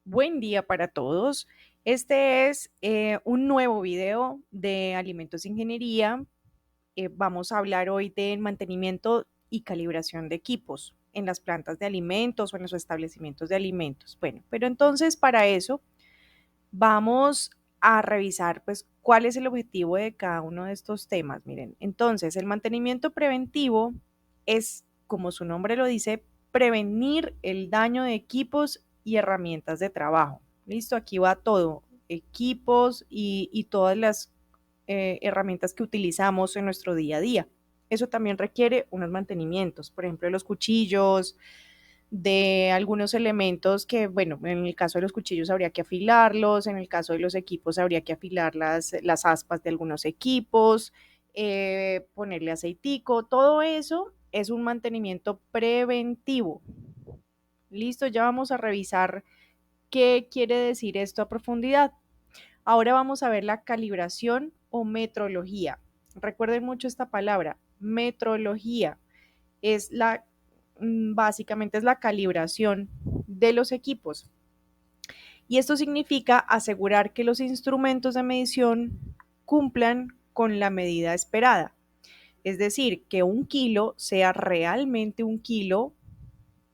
Buen día para todos. Este es un nuevo video de Alimentos Ingeniería. Vamos a hablar hoy del mantenimiento y calibración de equipos en las plantas de alimentos o en los establecimientos de alimentos. Bueno, pero entonces para eso vamos a revisar pues cuál es el objetivo de cada uno de estos temas. Miren, entonces el mantenimiento preventivo es, como su nombre lo dice, prevenir el daño de equipos y herramientas de trabajo. Listo, aquí va todo, equipos y todas las herramientas que utilizamos en nuestro día a día. Eso también requiere unos mantenimientos, por ejemplo, los cuchillos, de algunos elementos que, bueno, en el caso de los cuchillos habría que afilarlos, en el caso de los equipos habría que afilar las aspas de algunos equipos, ponerle aceitico, todo eso es un mantenimiento preventivo. Listo, ya vamos a revisar qué quiere decir esto a profundidad. Ahora vamos a ver la calibración o metrología. Recuerden mucho esta palabra, metrología. Es básicamente es la calibración de los equipos. Y esto significa asegurar que los instrumentos de medición cumplan con la medida esperada. Es decir, que un kilo sea realmente un kilo,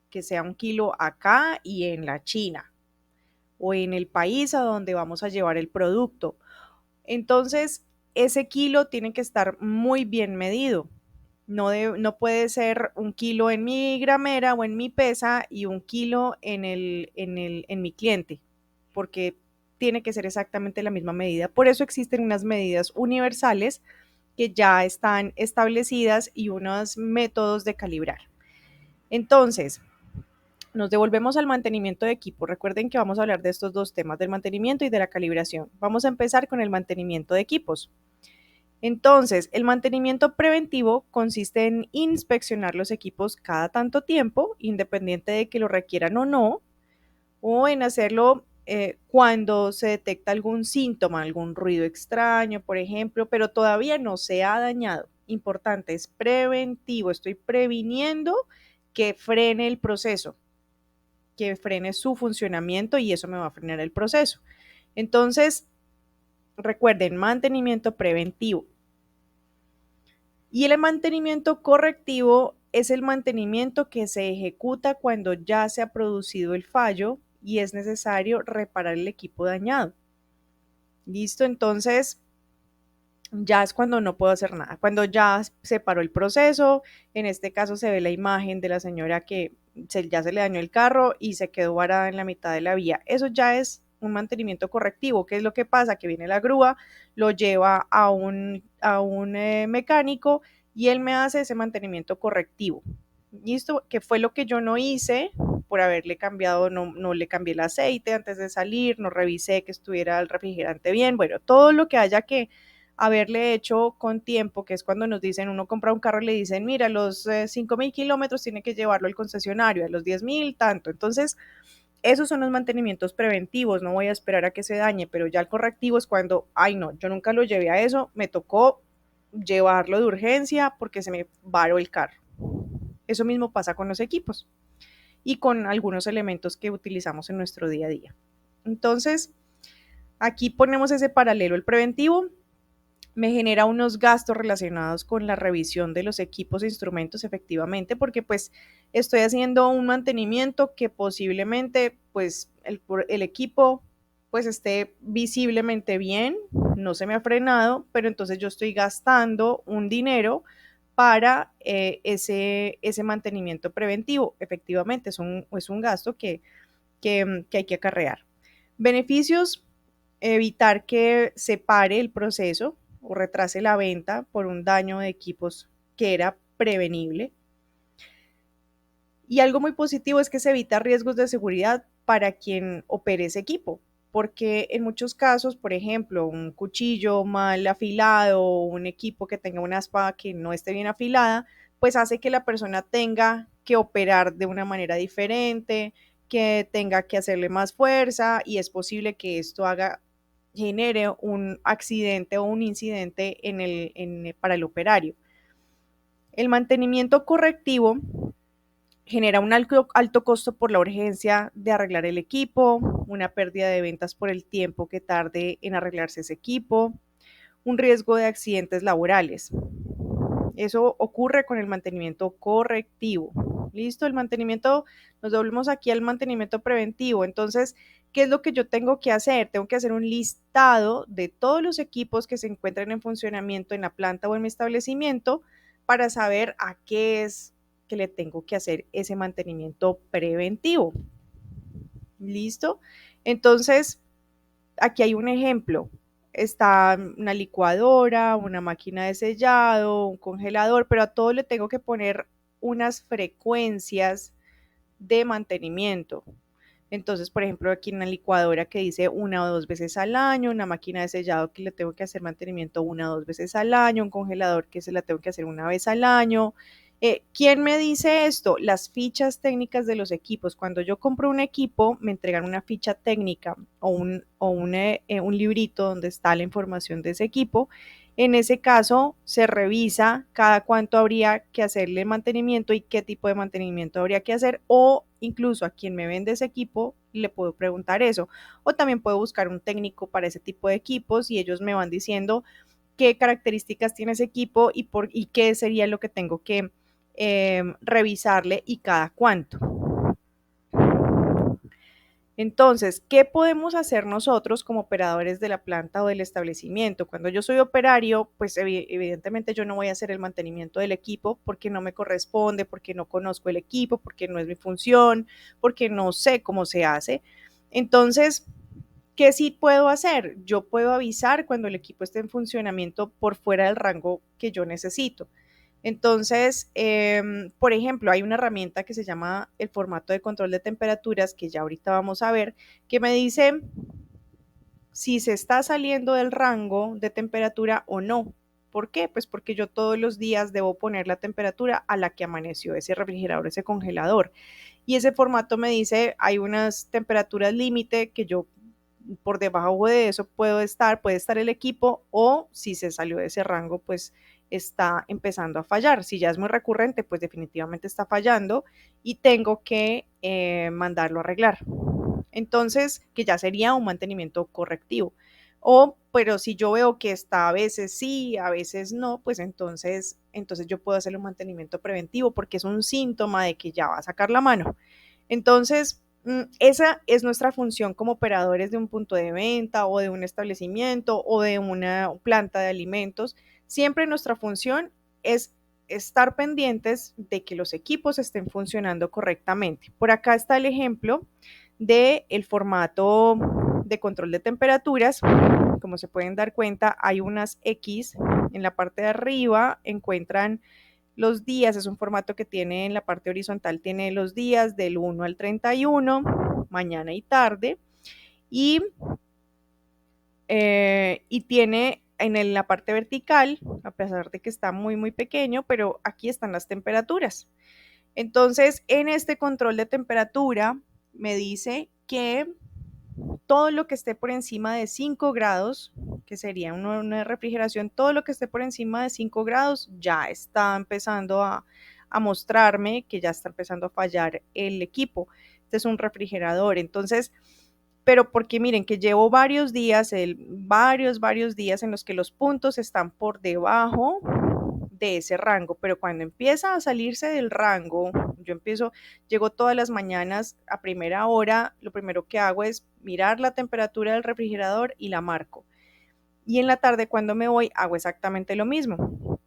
que sea un kilo acá y en la China o en el país a donde vamos a llevar el producto. Entonces, ese kilo tiene que estar muy bien medido. No puede ser un kilo en mi gramera o en mi pesa y un kilo en mi cliente, porque tiene que ser exactamente la misma medida. Por eso existen unas medidas universales que ya están establecidas y unos métodos de calibrar. Entonces, nos devolvemos al mantenimiento de equipo. Recuerden que vamos a hablar de estos dos temas, del mantenimiento y de la calibración. Vamos a empezar con el mantenimiento de equipos. Entonces, el mantenimiento preventivo consiste en inspeccionar los equipos cada tanto tiempo, independiente de que lo requieran o en hacerlo cuando se detecta algún síntoma, algún ruido extraño, por ejemplo, pero todavía no se ha dañado. Importante, es preventivo, estoy previniendo que frene el proceso, que frene su funcionamiento y eso me va a frenar el proceso. Entonces, recuerden, mantenimiento preventivo. Y el mantenimiento correctivo es el mantenimiento que se ejecuta cuando ya se ha producido el fallo y es necesario reparar el equipo dañado. Listo, entonces ya es cuando no puedo hacer nada. Cuando ya se paró el proceso, en este caso se ve la imagen de la señora que ya se le dañó el carro y se quedó varada en la mitad de la vía. Eso ya es un mantenimiento correctivo. ¿Qué es lo que pasa? Que viene la grúa, lo lleva a un mecánico y él me hace ese mantenimiento correctivo. ¿Listo? Que fue lo que yo no hice por haberle cambiado, no le cambié el aceite antes de salir, no revisé que estuviera el refrigerante bien. Bueno, todo lo que haya que haberle hecho con tiempo, que es cuando nos dicen, uno compra un carro y le dicen, mira, los 5.000 kilómetros tiene que llevarlo al concesionario, a los 10.000 tanto. Entonces, esos son los mantenimientos preventivos, no voy a esperar a que se dañe, pero ya el correctivo es cuando, ay no, yo nunca lo llevé a eso, me tocó llevarlo de urgencia porque se me varó el carro. Eso mismo pasa con los equipos y con algunos elementos que utilizamos en nuestro día a día. Entonces, aquí ponemos ese paralelo, el preventivo me genera unos gastos relacionados con la revisión de los equipos e instrumentos efectivamente, porque pues estoy haciendo un mantenimiento que posiblemente pues el equipo pues esté visiblemente bien, no se me ha frenado, pero entonces yo estoy gastando un dinero para ese mantenimiento preventivo. Efectivamente, es un gasto que hay que acarrear. Beneficios, evitar que se pare el proceso o retrase la venta por un daño de equipos que era prevenible. Y algo muy positivo es que se evita riesgos de seguridad para quien opere ese equipo, porque en muchos casos, por ejemplo, un cuchillo mal afilado o un equipo que tenga una espada que no esté bien afilada, pues hace que la persona tenga que operar de una manera diferente, que tenga que hacerle más fuerza y es posible que esto genere un accidente o un incidente para el operario. El mantenimiento correctivo genera un alto costo por la urgencia de arreglar el equipo, una pérdida de ventas por el tiempo que tarde en arreglarse ese equipo, un riesgo de accidentes laborales. Eso ocurre con el mantenimiento correctivo. Listo, el mantenimiento, nos volvemos aquí al mantenimiento preventivo. Entonces, ¿qué es lo que yo tengo que hacer? Tengo que hacer un listado de todos los equipos que se encuentran en funcionamiento en la planta o en mi establecimiento para saber a qué es que le tengo que hacer ese mantenimiento preventivo. ¿Listo? Entonces, aquí hay un ejemplo. Está una licuadora, una máquina de sellado, un congelador, pero a todo le tengo que poner unas frecuencias de mantenimiento. Entonces, por ejemplo, aquí en una licuadora que dice 1 o 2 veces al año, una máquina de sellado que le tengo que hacer mantenimiento 1 o 2 veces al año, un congelador que se la tengo que hacer 1 vez al año. ¿Quién me dice esto? Las fichas técnicas de los equipos. Cuando yo compro un equipo, me entregan una ficha técnica o un librito donde está la información de ese equipo. En ese caso, se revisa cada cuánto habría que hacerle mantenimiento y qué tipo de mantenimiento habría que hacer, o incluso a quien me vende ese equipo le puedo preguntar eso. O también puedo buscar un técnico para ese tipo de equipos y ellos me van diciendo qué características tiene ese equipo y qué sería lo que tengo que revisarle y cada cuánto. Entonces, ¿qué podemos hacer nosotros como operadores de la planta o del establecimiento? Cuando yo soy operario, pues evidentemente yo no voy a hacer el mantenimiento del equipo porque no me corresponde, porque no conozco el equipo, porque no es mi función, porque no sé cómo se hace. Entonces, ¿qué sí puedo hacer? Yo puedo avisar cuando el equipo esté en funcionamiento por fuera del rango que yo necesito. Entonces, por ejemplo, hay una herramienta que se llama el formato de control de temperaturas, que ya ahorita vamos a ver, que me dice si se está saliendo del rango de temperatura o no. ¿Por qué? Pues porque yo todos los días debo poner la temperatura a la que amaneció ese refrigerador, ese congelador. Y ese formato me dice, hay unas temperaturas límite que yo por debajo de eso puede estar el equipo, o si se salió de ese rango, pues está empezando a fallar. Si ya es muy recurrente, pues definitivamente está fallando y tengo que mandarlo a arreglar. Entonces, que ya sería un mantenimiento correctivo. Pero si yo veo que está a veces sí, a veces no, pues entonces yo puedo hacer un mantenimiento preventivo porque es un síntoma de que ya va a sacar la mano. Entonces, esa es nuestra función como operadores de un punto de venta o de un establecimiento o de una planta de alimentos. Siempre nuestra función es estar pendientes de que los equipos estén funcionando correctamente. Por acá está el ejemplo del formato de control de temperaturas. Como se pueden dar cuenta, hay unas X en la parte de arriba, encuentran los días. Es un formato que tiene en la parte horizontal, tiene los días del 1 al 31, mañana y tarde, y, y tiene en la parte vertical, a pesar de que está muy, muy pequeño, pero aquí están las temperaturas. Entonces, en este control de temperatura me dice que todo lo que esté por encima de 5 grados, que sería una refrigeración, todo lo que esté por encima de 5 grados ya está empezando a mostrarme que ya está empezando a fallar el equipo. Este es un refrigerador. Entonces, pero porque miren que llevo varios días en los que los puntos están por debajo de ese rango, pero cuando empieza a salirse del rango, llego todas las mañanas a primera hora, lo primero que hago es mirar la temperatura del refrigerador y la marco. Y en la tarde cuando me voy hago exactamente lo mismo.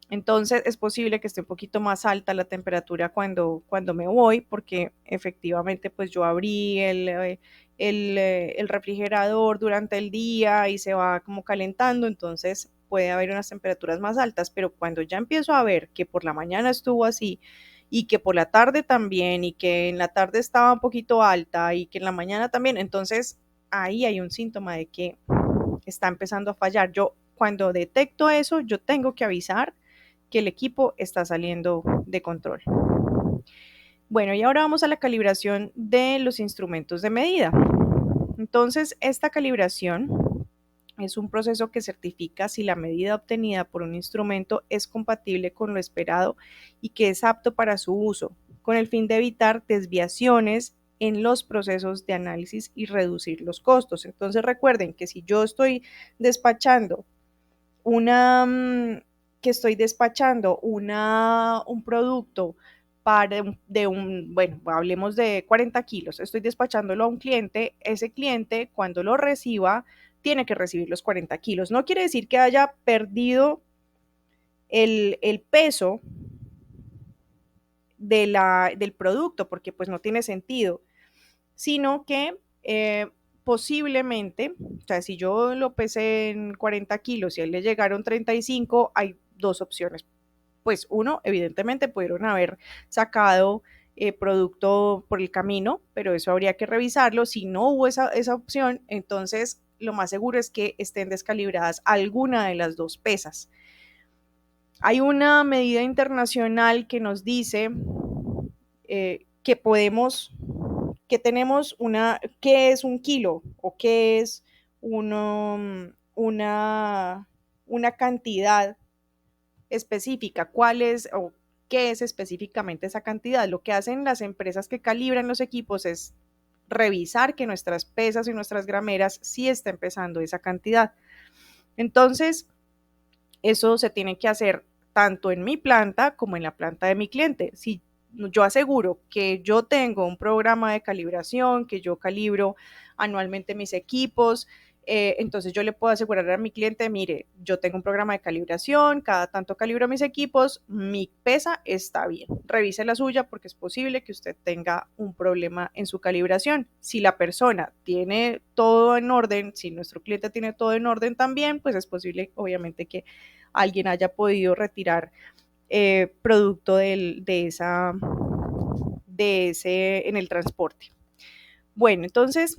Entonces es posible que esté un poquito más alta la temperatura cuando me voy, porque efectivamente pues yo abrí el refrigerador durante el día y se va como calentando, entonces puede haber unas temperaturas más altas, pero cuando ya empiezo a ver que por la mañana estuvo así y que por la tarde también y que en la tarde estaba un poquito alta y que en la mañana también, entonces ahí hay un síntoma de que está empezando a fallar. Yo cuando detecto eso, yo tengo que avisar que el equipo está saliendo de control. Bueno, y ahora vamos a la calibración de los instrumentos de medida. Entonces, esta calibración es un proceso que certifica si la medida obtenida por un instrumento es compatible con lo esperado y que es apto para su uso, con el fin de evitar desviaciones en los procesos de análisis y reducir los costos. Entonces recuerden que si yo estoy despachando una, que estoy despachando un producto bueno, hablemos de 40 kilos, estoy despachándolo a un cliente, ese cliente cuando lo reciba tiene que recibir los 40 kilos. No quiere decir que haya perdido el peso del producto, porque pues no tiene sentido, sino que posiblemente, o sea, si yo lo pesé en 40 kilos y a él le llegaron 35, hay dos opciones. Pues uno, evidentemente pudieron haber sacado producto por el camino, pero eso habría que revisarlo. Si no hubo esa opción, entonces lo más seguro es que estén descalibradas alguna de las dos pesas. Hay una medida internacional que nos dice que podemos, que tenemos qué es un kilo o qué es una cantidad específica, cuál es o qué es específicamente esa cantidad. Lo que hacen las empresas que calibran los equipos es revisar que nuestras pesas y nuestras grameras sí estén pesando esa cantidad. Entonces, eso se tiene que hacer tanto en mi planta como en la planta de mi cliente. Si yo aseguro que yo tengo un programa de calibración, que yo calibro anualmente mis equipos, entonces yo le puedo asegurar a mi cliente, mire, yo tengo un programa de calibración, cada tanto calibro mis equipos, mi pesa está bien, revise la suya porque es posible que usted tenga un problema en su calibración. Si la persona tiene todo en orden, si nuestro cliente tiene todo en orden también, pues es posible obviamente que alguien haya podido retirar producto de ese en el transporte. Bueno, entonces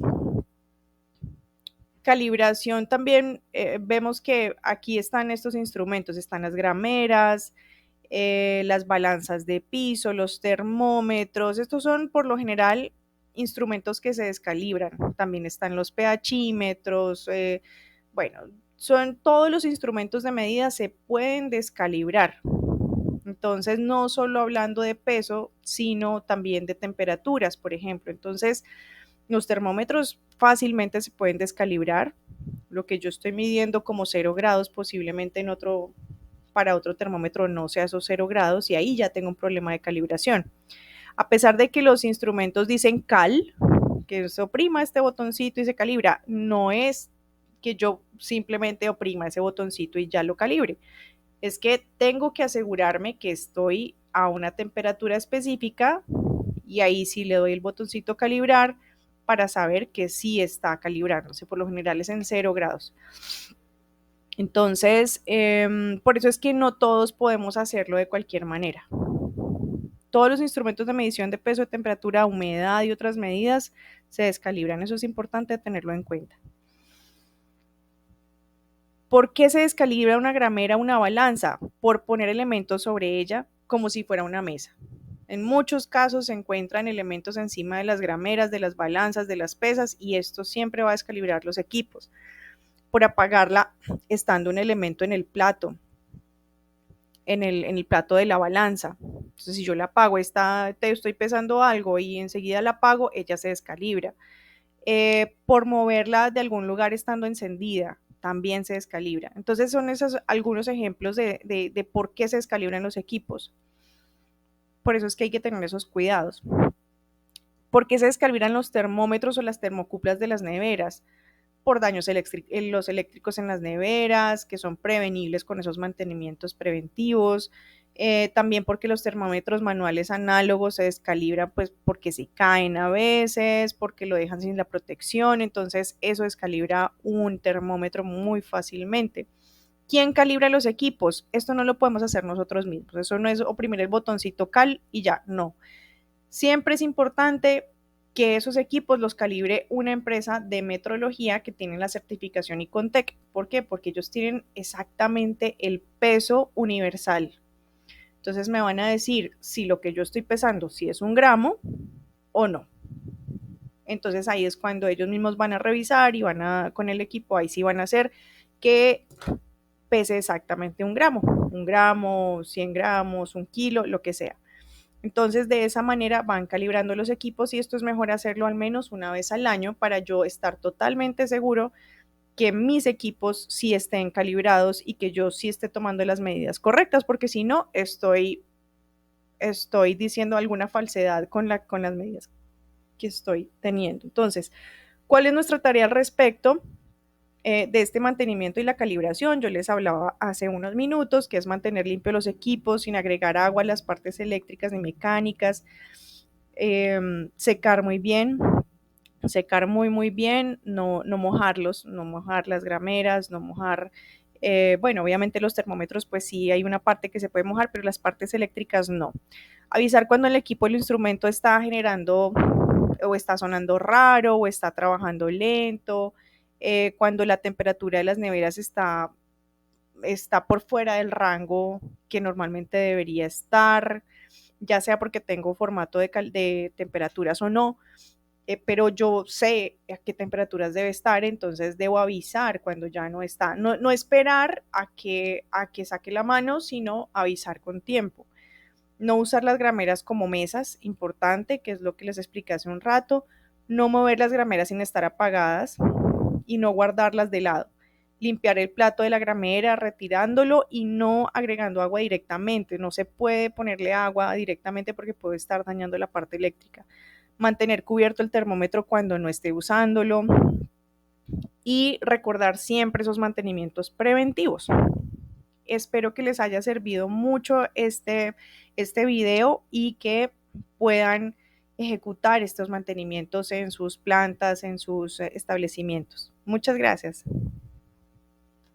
calibración también vemos que aquí están estos instrumentos, están las grameras, las balanzas de piso, los termómetros, estos son por lo general instrumentos que se descalibran, también están los pHímetros, bueno, son todos los instrumentos de medida se pueden descalibrar. Entonces, no solo hablando de peso, sino también de temperaturas, por ejemplo. Entonces, los termómetros fácilmente se pueden descalibrar. Lo que yo estoy midiendo como 0 grados, posiblemente para otro termómetro no sea esos 0 grados y ahí ya tengo un problema de calibración. A pesar de que los instrumentos dicen cal, que se oprima este botoncito y se calibra, no es que yo simplemente oprima ese botoncito y ya lo calibre. Es que tengo que asegurarme que estoy a una temperatura específica y ahí sí le doy el botoncito calibrar para saber que sí está calibrándose. Por lo general es en 0 grados. Entonces, por eso es que no todos podemos hacerlo de cualquier manera. Todos los instrumentos de medición de peso, de temperatura, humedad y otras medidas se descalibran. Eso es importante tenerlo en cuenta. ¿Por qué se descalibra una gramera o una balanza? Por poner elementos sobre ella como si fuera una mesa. En muchos casos se encuentran elementos encima de las grameras, de las balanzas, de las pesas y esto siempre va a descalibrar los equipos. Por apagarla estando un elemento en el plato, en el plato de la balanza. Entonces, si yo la apago, estoy pesando algo y enseguida la apago, ella se descalibra. Por moverla de algún lugar estando encendida, también se descalibra. Entonces son esos algunos ejemplos de por qué se descalibran los equipos. Por eso es que hay que tener esos cuidados. ¿Por qué se descalibran los termómetros o las termocuplas de las neveras? Por daños los eléctricos en las neveras, que son prevenibles con esos mantenimientos preventivos. También porque los termómetros manuales análogos se descalibran, pues porque se caen a veces, porque lo dejan sin la protección, entonces eso descalibra un termómetro muy fácilmente. ¿Quién calibra los equipos? Esto no lo podemos hacer nosotros mismos, eso no es oprimir el botoncito cal y ya, no. Siempre es importante que esos equipos los calibre una empresa de metrología que tiene la certificación ICONTEC. ¿Por qué? Porque ellos tienen exactamente el peso universal. Entonces me van a decir si lo que yo estoy pesando, si es 1 gramo o no. Entonces ahí es cuando ellos mismos van a revisar y con el equipo, ahí sí van a hacer que pese exactamente 1 gramo, 1 gramo, 100 gramos, 1 kilo, lo que sea. Entonces, de esa manera van calibrando los equipos y esto es mejor hacerlo al menos una vez al año para yo estar totalmente seguro que mis equipos sí estén calibrados y que yo sí esté tomando las medidas correctas, porque si no, estoy diciendo alguna falsedad con las medidas que estoy teniendo. Entonces, ¿cuál es nuestra tarea al respecto? De este mantenimiento y la calibración, yo les hablaba hace unos minutos, que es mantener limpios los equipos sin agregar agua a las partes eléctricas y mecánicas, secar muy bien, secar muy bien, no mojarlos, no mojar las grameras, no mojar, bueno, obviamente los termómetros, pues sí hay una parte que se puede mojar, pero las partes eléctricas no. Avisar cuando el equipo, el instrumento está generando o está sonando raro o está trabajando lento, cuando la temperatura de las neveras está por fuera del rango que normalmente debería estar, ya sea porque tengo formato de temperaturas o no, pero yo sé a qué temperaturas debe estar, entonces debo avisar cuando ya no está. No esperar a que saque la mano, sino avisar con tiempo. No usar las grameras como mesas, importante, que es lo que les expliqué hace un rato. No mover las grameras sin estar apagadas y no guardarlas de lado. Limpiar el plato de la gramera, retirándolo y no agregando agua directamente. No se puede ponerle agua directamente porque puede estar dañando la parte eléctrica. Mantener cubierto el termómetro cuando no esté usándolo y recordar siempre esos mantenimientos preventivos. Espero que les haya servido mucho este video y que puedan ejecutar estos mantenimientos en sus plantas, en sus establecimientos. Muchas gracias.